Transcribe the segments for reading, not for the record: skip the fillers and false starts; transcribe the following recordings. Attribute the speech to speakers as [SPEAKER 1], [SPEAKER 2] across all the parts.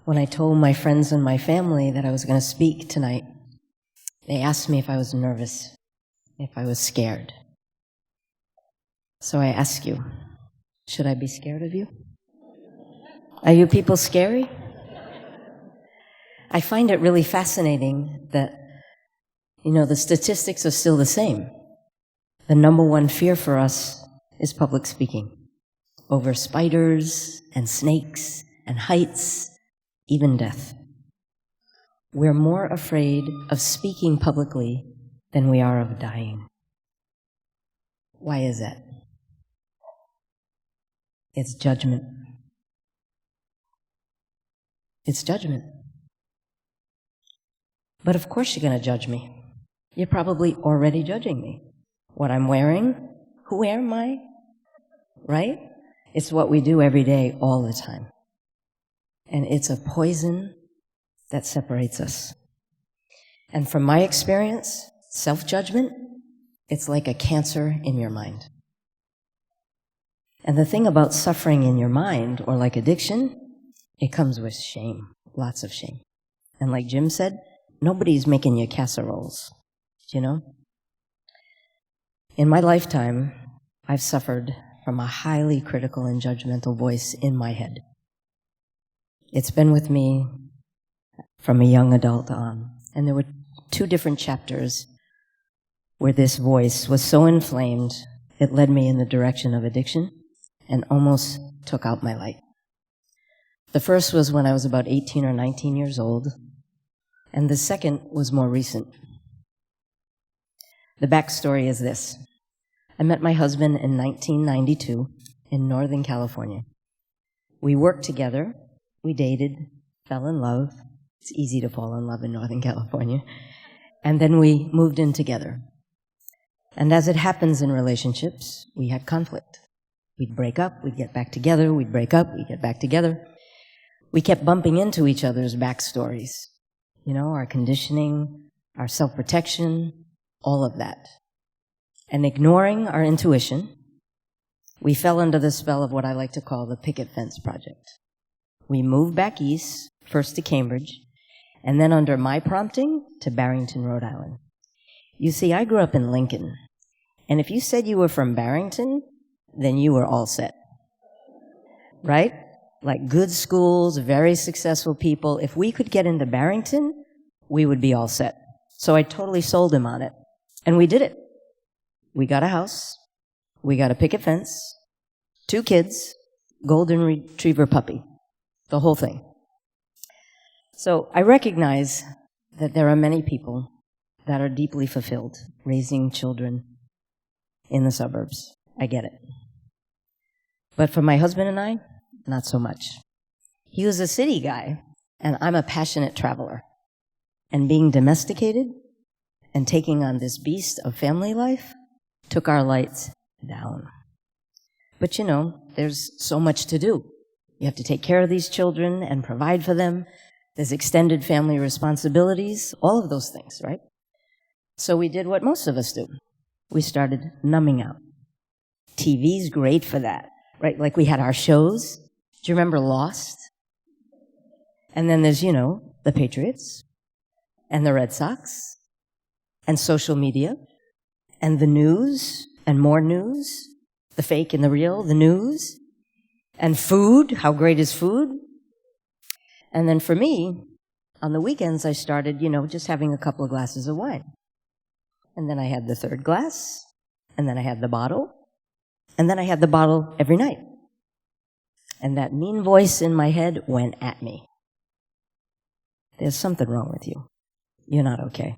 [SPEAKER 1] When I told my friends and my family that I was going to speak tonight, they asked me if I was nervous, if I was scared. So I ask you, should I be scared of you? Are you people scary? I find it really fascinating that, the statistics are still the same. The number one fear for us is public speaking. Over spiders and snakes and heights, even death. We're more afraid of speaking publicly than we are of dying. Why is that? It's judgment. It's judgment. But of course you're going to judge me. You're probably already judging me. What I'm wearing, who am I, right? It's what we do every day, all the time. And it's a poison that separates us. And from my experience, self-judgment, it's like a cancer in your mind. And the thing about suffering in your mind, or like addiction, it comes with shame, lots of shame. And like Jim said, nobody's making you casseroles, In my lifetime, I've suffered from a highly critical and judgmental voice in my head. It's been with me from a young adult on. And there were 2 different chapters where this voice was so inflamed, it led me in the direction of addiction and almost took out my life. The first was when I was about 18 or 19 years old, and the second was more recent. The backstory is this. I met my husband in 1992 in Northern California. We worked together, we dated, fell in love. It's easy to fall in love in Northern California. And then we moved in together. And as it happens in relationships, we had conflict. We'd break up, we'd get back together, we'd break up, we'd get back together. We kept bumping into each other's backstories. Our conditioning, our self-protection, all of that. And ignoring our intuition, we fell under the spell of what I like to call the picket fence project. We moved back east, first to Cambridge, and then under my prompting to Barrington, Rhode Island. You see, I grew up in Lincoln, and if you said you were from Barrington, then you were all set. Right? Like good schools, very successful people. If we could get into Barrington, we would be all set. So I totally sold him on it. And we did it. We got a house. We got a picket fence. 2 kids. Golden retriever puppy. The whole thing. So I recognize that there are many people that are deeply fulfilled raising children in the suburbs. I get it. But for my husband and I, not so much. He was a city guy, and I'm a passionate traveler. And being domesticated and taking on this beast of family life took our lights down. But there's so much to do. You have to take care of these children and provide for them. There's extended family responsibilities, all of those things, right? So we did what most of us do. We started numbing out. TV's great for that, right? Like we had our shows. Do you remember Lost? And then there's, the Patriots and the Red Sox and social media and the news and more news, the fake and the real, the news, and food. How great is food? And then for me, on the weekends, I started, just having a couple of glasses of wine. And then I had the 3rd glass, and then I had the bottle, and then I had the bottle every night. And that mean voice in my head went at me. There's something wrong with you. You're not okay.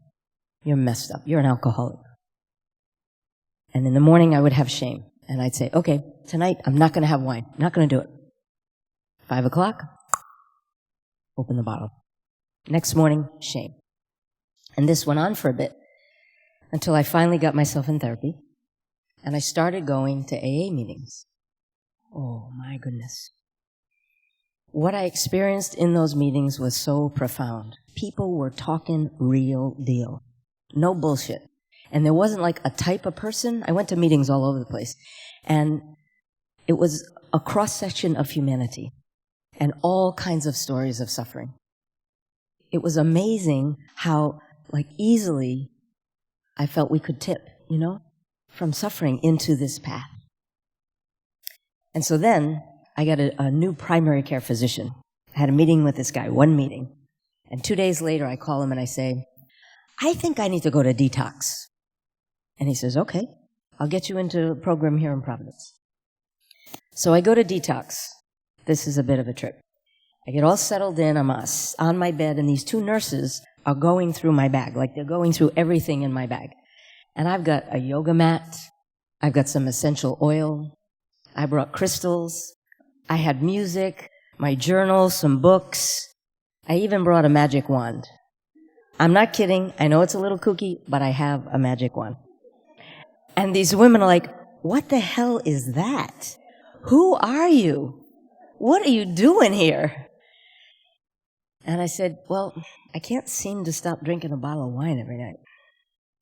[SPEAKER 1] You're messed up. You're an alcoholic. And in the morning, I would have shame. And I'd say, okay, tonight, I'm not going to have wine. Not going to do it. 5 o'clock, open the bottle. Next morning, shame. And this went on for a bit until I finally got myself in therapy. And I started going to AA meetings. Oh, my goodness. What I experienced in those meetings was so profound. People were talking real deal. No bullshit. And there wasn't like a type of person. I went to meetings all over the place. And it was a cross-section of humanity. and all kinds of stories of suffering. It was amazing how, easily I felt we could tip, from suffering into this path. And so then I got a new primary care physician. I had a meeting with this guy, one meeting. And 2 days later, I call him and I say, I think I need to go to detox. And he says, okay, I'll get you into a program here in Providence. So I go to detox. This is a bit of a trip. I get all settled in. I'm on my bed, and these two nurses are going through my bag. They're going through everything in my bag. And I've got a yoga mat. I've got some essential oil. I brought crystals. I had music, my journal, some books. I even brought a magic wand. I'm not kidding. I know it's a little kooky, but I have a magic wand. And these women are like, what the hell is that? Who are you? What are you doing here? And I said, well, I can't seem to stop drinking a bottle of wine every night.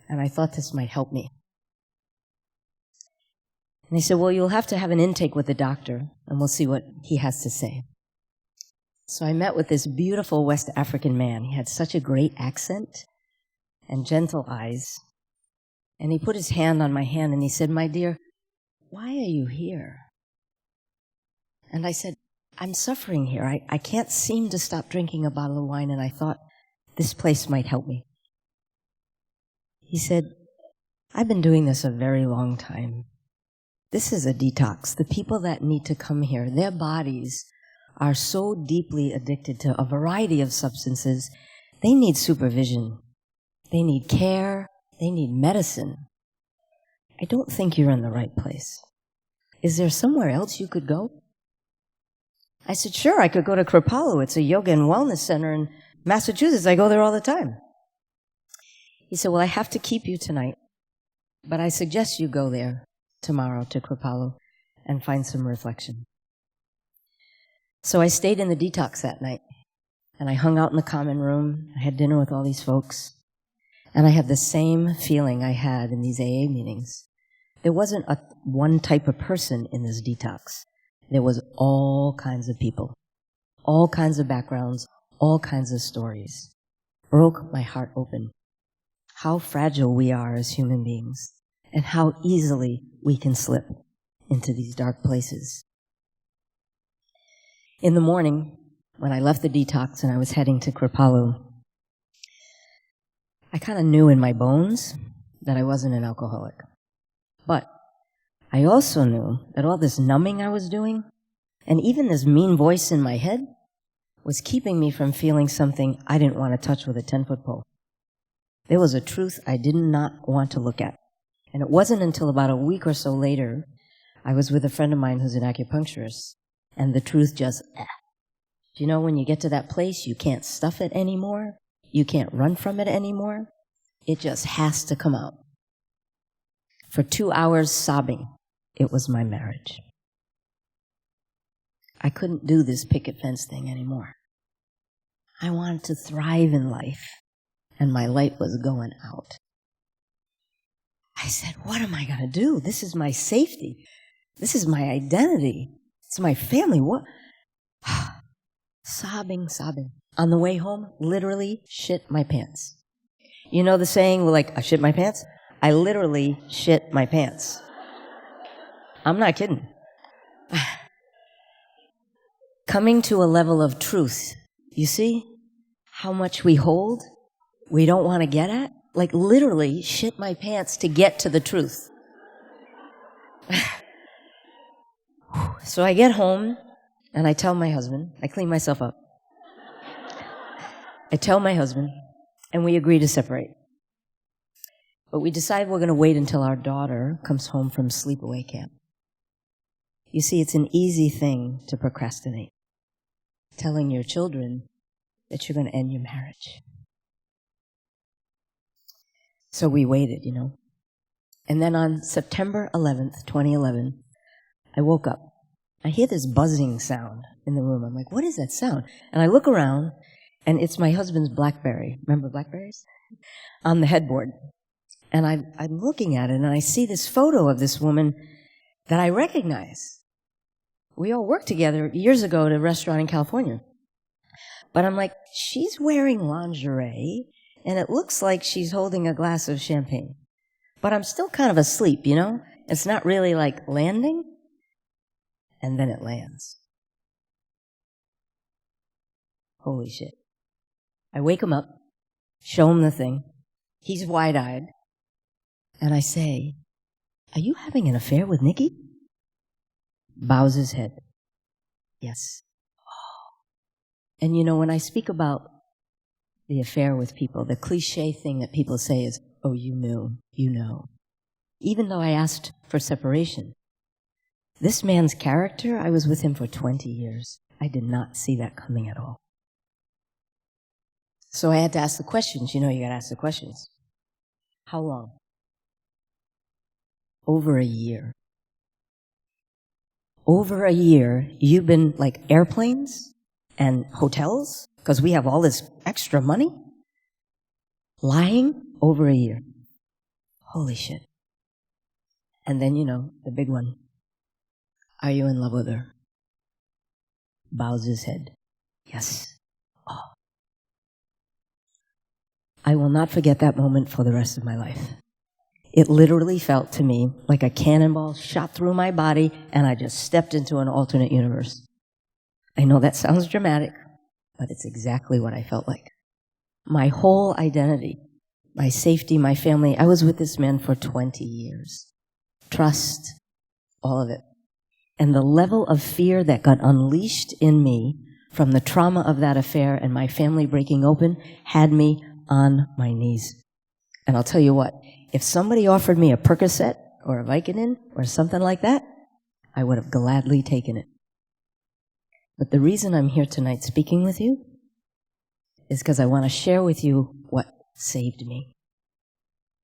[SPEAKER 1] And I thought this might help me. And he said, well, you'll have to have an intake with the doctor, and we'll see what he has to say. So I met with this beautiful West African man. He had such a great accent and gentle eyes. And he put his hand on my hand, and he said, my dear, why are you here? And I said, I'm suffering here. I can't seem to stop drinking a bottle of wine, and I thought this place might help me. He said, I've been doing this a very long time. This is a detox. The people that need to come here, their bodies are so deeply addicted to a variety of substances, they need supervision. They need care. They need medicine. I don't think you're in the right place. Is there somewhere else you could go? I said, sure, I could go to Kripalu. It's a yoga and wellness center in Massachusetts. I go there all the time. He said, well, I have to keep you tonight, but I suggest you go there tomorrow to Kripalu and find some reflection. So I stayed in the detox that night, and I hung out in the common room. I had dinner with all these folks, and I had the same feeling I had in these AA meetings. There wasn't one type of person in this detox. There was all kinds of people, all kinds of backgrounds, all kinds of stories. Broke my heart open. How fragile we are as human beings, and how easily we can slip into these dark places. In the morning, when I left the detox and I was heading to Kripalu, I kind of knew in my bones that I wasn't an alcoholic. But I also knew that all this numbing I was doing, and even this mean voice in my head, was keeping me from feeling something I didn't want to touch with a 10-foot pole. There was a truth I did not want to look at. And it wasn't until about a week or so later, I was with a friend of mine who's an acupuncturist, and the truth just, Do you know when you get to that place, you can't stuff it anymore? You can't run from it anymore? It just has to come out. For 2 hours sobbing, it was my marriage. I couldn't do this picket fence thing anymore. I wanted to thrive in life, and my light was going out. I said, what am I going to do? This is my safety. This is my identity. It's my family. What? Sobbing. On the way home, literally shit my pants. You know the saying, I shit my pants? I literally shit my pants. I'm not kidding. Coming to a level of truth. You see how much we hold, we don't want to get at? Literally shit my pants to get to the truth. So I get home, and I tell my husband, I clean myself up. I tell my husband, and we agree to separate. But we decide we're going to wait until our daughter comes home from sleepaway camp. You see, it's an easy thing to procrastinate. Telling your children that you're going to end your marriage. So we waited, And then on September 11th, 2011, I woke up. I hear this buzzing sound in the room. I'm like, what is that sound? And I look around, and it's my husband's BlackBerry. Remember BlackBerries? On the headboard. And I'm looking at it, and I see this photo of this woman that I recognize. We all worked together years ago at a restaurant in California. But I'm like, she's wearing lingerie, and it looks like she's holding a glass of champagne. But I'm still kind of asleep, you know? It's not really like landing, and then it lands. Holy shit. I wake him up, show him the thing. He's wide-eyed. And I say, are you having an affair with Nikki? Bows his head. Yes. And you know, when I speak about the affair with people, the cliche thing that people say is, oh, you knew, you know. Even though I asked for separation, this man's character, I was with him for 20 years. I did not see that coming at all. So I had to ask the questions. You know, you got to ask the questions. How long? Over a year. Over a year, you've been like airplanes and hotels, because we have all this extra money, lying over a year. Holy shit. And then, you know, the big one. Are you in love with her? Bows his head. Yes. Oh. I will not forget that moment for the rest of my life. It literally felt to me like a cannonball shot through my body, and I just stepped into an alternate universe. I know that sounds dramatic, but it's exactly what I felt like. My whole identity, my safety, my family, I was with this man for 20 years. Trust, all of it. And the level of fear that got unleashed in me from the trauma of that affair and my family breaking open had me on my knees. And I'll tell you what, if somebody offered me a Percocet or a Vicodin or something like that, I would have gladly taken it. But the reason I'm here tonight speaking with you is because I want to share with you what saved me.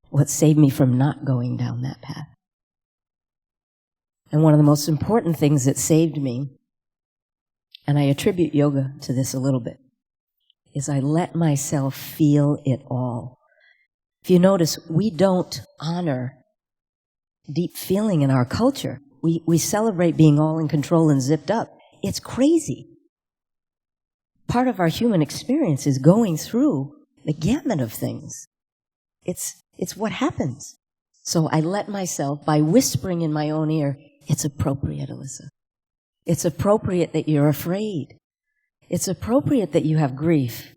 [SPEAKER 1] What saved me from not going down that path. And one of the most important things that saved me, and I attribute yoga to this a little bit, is I let myself feel it all. If you notice, we don't honor deep feeling in our culture. We celebrate being all in control and zipped up. It's crazy. Part of our human experience is going through the gamut of things. It's what happens. So I let myself, by whispering in my own ear, it's appropriate, Alyssa. It's appropriate that you're afraid. It's appropriate that you have grief.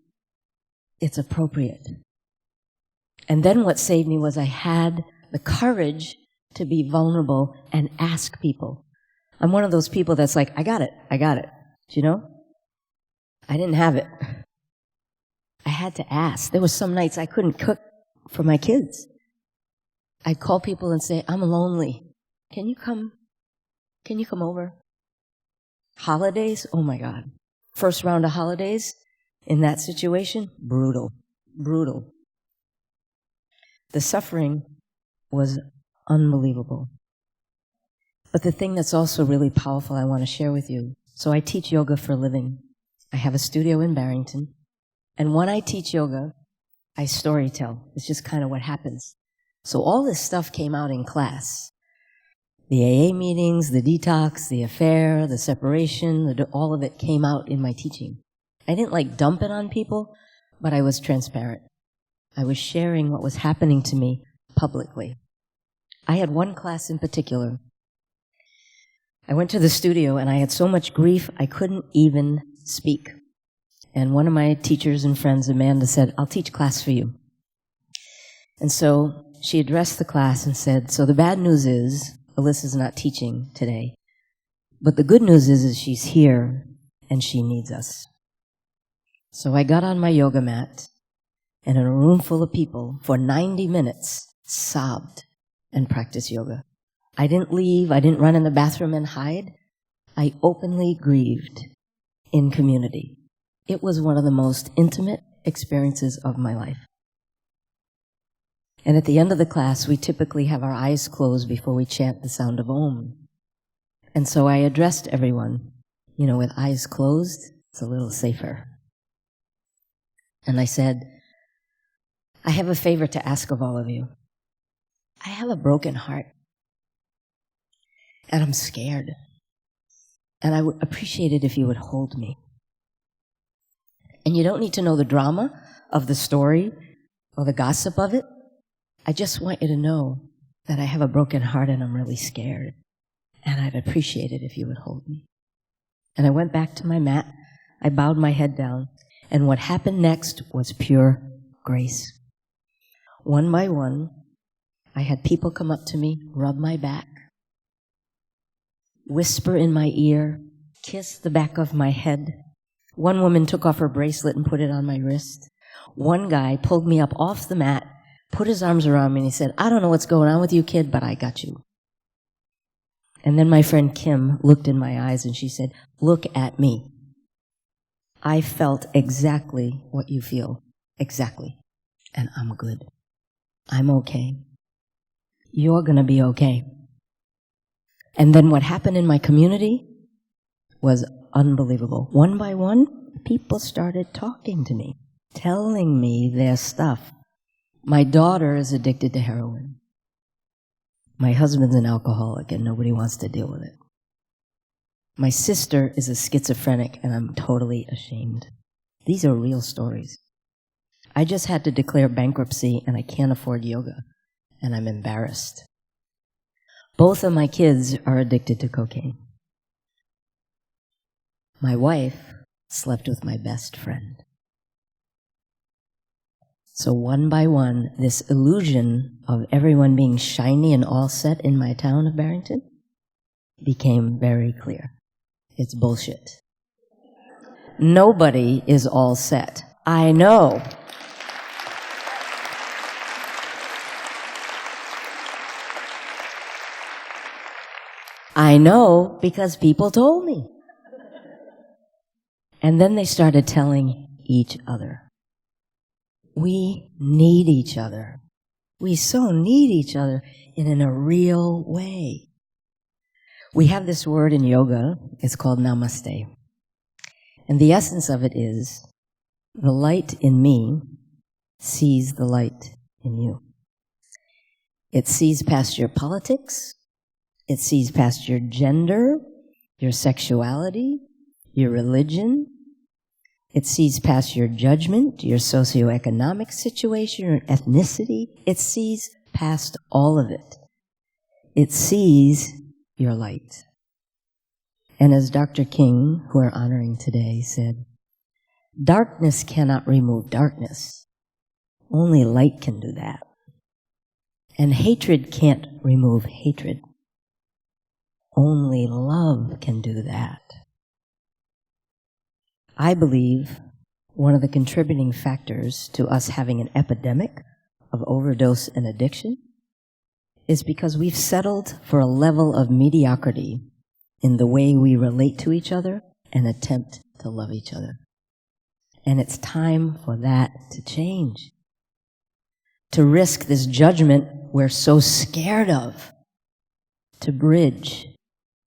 [SPEAKER 1] It's appropriate. And then what saved me was I had the courage to be vulnerable and ask people. I'm one of those people that's like, I got it. Do you know? I didn't have it. I had to ask. There were some nights I couldn't cook for my kids. I'd call people and say, I'm lonely. Can you come over? Holidays? Oh my God. First round of holidays in that situation, brutal. The suffering was unbelievable. But the thing that's also really powerful I want to share with you. So I teach yoga for a living. I have a studio in Barrington. And when I teach yoga, I storytell. It's just kind of what happens. So all this stuff came out in class. The AA meetings, the detox, the affair, the separation, all of it came out in my teaching. I didn't like dump it on people, but I was transparent. I was sharing what was happening to me publicly. I had one class in particular. I went to the studio and I had so much grief I couldn't even speak. And one of my teachers and friends, Amanda, said, I'll teach class for you. And so she addressed the class and said, so the bad news is Alyssa's not teaching today. But the good news is she's here and she needs us. So I got on my yoga mat and in a room full of people for 90 minutes sobbed and practiced yoga. I didn't leave. I didn't run in the bathroom and hide. I openly grieved in community. It was one of the most intimate experiences of my life. And at the end of the class, we typically have our eyes closed before we chant the sound of Om. And so I addressed everyone, with eyes closed, it's a little safer. And I said, I have a favor to ask of all of you. I have a broken heart. And I'm scared. And I would appreciate it if you would hold me. And you don't need to know the drama of the story or the gossip of it. I just want you to know that I have a broken heart and I'm really scared. And I'd appreciate it if you would hold me. And I went back to my mat. I bowed my head down. And what happened next was pure grace. One by one, I had people come up to me, rub my back, whisper in my ear, kiss the back of my head. One woman took off her bracelet and put it on my wrist. One guy pulled me up off the mat, put his arms around me, and he said, "I don't know what's going on with you, kid, but I got you." And then my friend Kim looked in my eyes and she said, "Look at me. I felt exactly what you feel. Exactly. And I'm good. I'm okay. You're going to be okay." And then what happened in my community was unbelievable. One by one, people started talking to me, telling me their stuff. My daughter is addicted to heroin. My husband's an alcoholic and nobody wants to deal with it. My sister is a schizophrenic and I'm totally ashamed. These are real stories. I just had to declare bankruptcy and I can't afford yoga and I'm embarrassed. Both of my kids are addicted to cocaine. My wife slept with my best friend. So one by one, this illusion of everyone being shiny and all set in my town of Barrington became very clear. It's bullshit. Nobody is all set. I know. I know because people told me. And then they started telling each other. We need each other. We so need each other in a real way. We have this word in yoga. It's called namaste. And the essence of it is the light in me sees the light in you. It sees past your politics. It sees past your gender, your sexuality, your religion. It sees past your judgment, your socioeconomic situation, your ethnicity. It sees past all of it. It sees your light. And as Dr. King, who we're honoring today, said, darkness cannot remove darkness. Only light can do that. And hatred can't remove hatred. Only love can do that. I believe one of the contributing factors to us having an epidemic of overdose and addiction is because we've settled for a level of mediocrity in the way we relate to each other and attempt to love each other. And it's time for that to change. To risk this judgment we're so scared of, to bridge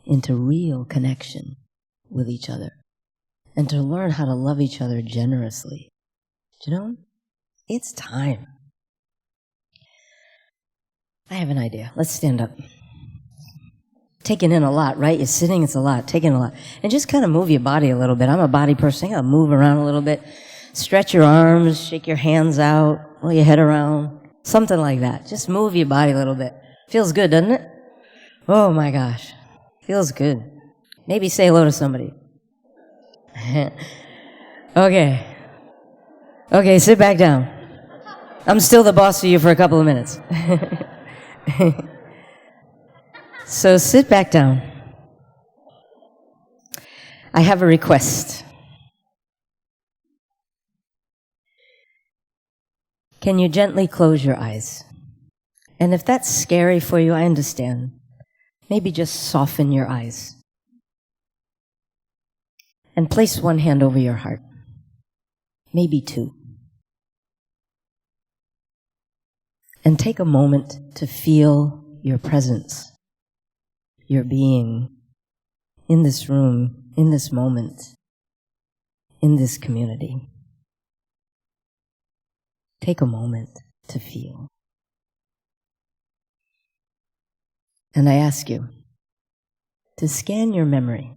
[SPEAKER 1] into real connection with each other. And to learn how to love each other generously. Do you know? It's time. I have an idea. Let's stand up. Taking in a lot, right? You're sitting, it's a lot. Taking a lot. And just kind of move your body a little bit. I'm a body person. You gotta move around a little bit. Stretch your arms, shake your hands out, roll your head around. Something like that. Just move your body a little bit. Feels good, doesn't it? Oh my gosh. Feels good. Maybe say hello to somebody. Okay, sit back down. I'm still the boss of you for a couple of minutes. So sit back down. I have a request. Can you gently close your eyes? And if that's scary for you, I understand. Maybe just soften your eyes. And place one hand over your heart. Maybe two. And take a moment to feel your presence, your being in this room, in this moment, in this community. Take a moment to feel. And I ask you to scan your memory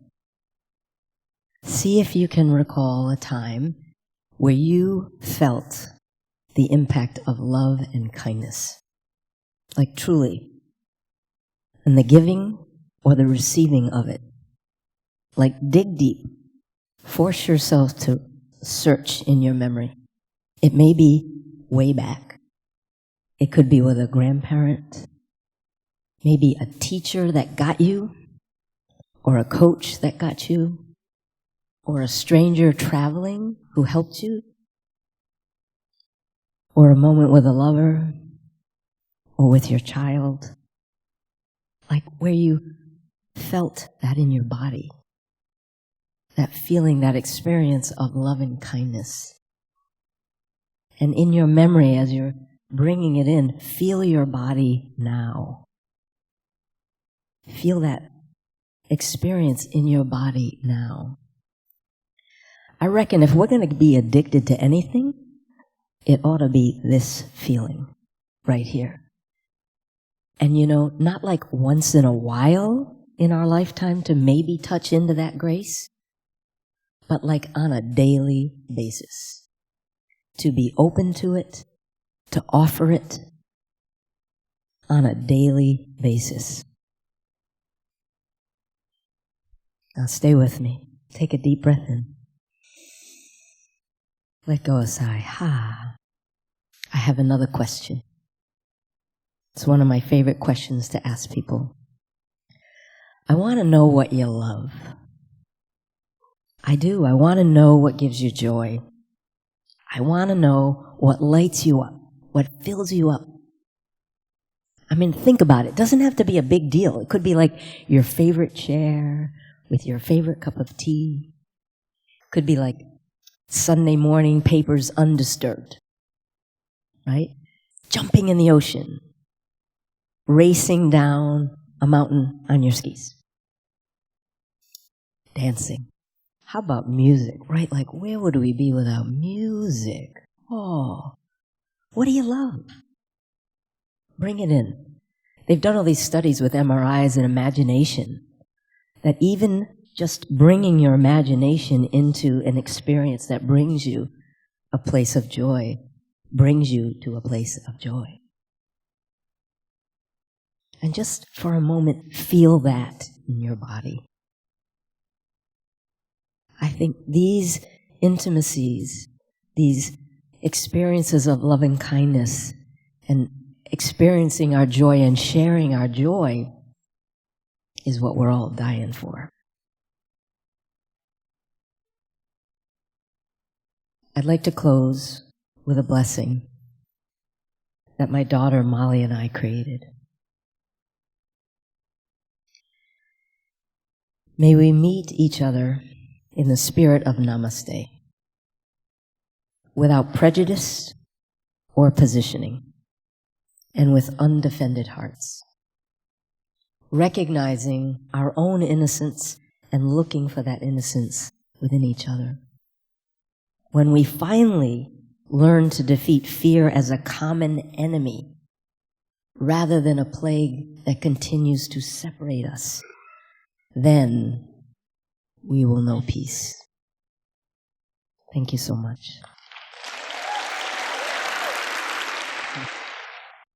[SPEAKER 1] See if you can recall a time where you felt the impact of love and kindness. Like truly. In the giving or the receiving of it. Like dig deep. Force yourself to search in your memory. It may be way back. It could be with a grandparent. Maybe a teacher that got you. Or a coach that got you. Or a stranger traveling who helped you. Or a moment with a lover. Or with your child. Like where you felt that in your body. That feeling, that experience of love and kindness. And in your memory, as you're bringing it in, feel your body now. Feel that experience in your body now. I reckon if we're going to be addicted to anything, it ought to be this feeling right here. And not like once in a while in our lifetime to maybe touch into that grace, but like on a daily basis. To be open to it, to offer it on a daily basis. Now stay with me. Take a deep breath in. Let go a sigh. I have another question. It's one of my favorite questions to ask people. I want to know what you love. I do. I want to know what gives you joy. I want to know what lights you up, what fills you up. I mean, think about it. It doesn't have to be a big deal. It could be like your favorite chair with your favorite cup of tea. It could be like Sunday morning papers undisturbed, right? Jumping in the ocean. Racing down a mountain on your skis. Dancing. How about music, right? Like, where would we be without music? Oh, what do you love? Bring it in. They've done all these studies with MRIs and imagination that even just bringing your imagination into an experience that brings you a place of joy brings you to a place of joy. And just for a moment, feel that in your body. I think these intimacies, these experiences of love and kindness, and experiencing our joy and sharing our joy is what we're all dying for. I'd like to close with a blessing that my daughter Molly and I created. May we meet each other in the spirit of namaste, without prejudice or positioning, and with undefended hearts, recognizing our own innocence and looking for that innocence within each other. When we finally learn to defeat fear as a common enemy, rather than a plague that continues to separate us, then we will know peace. Thank you so much.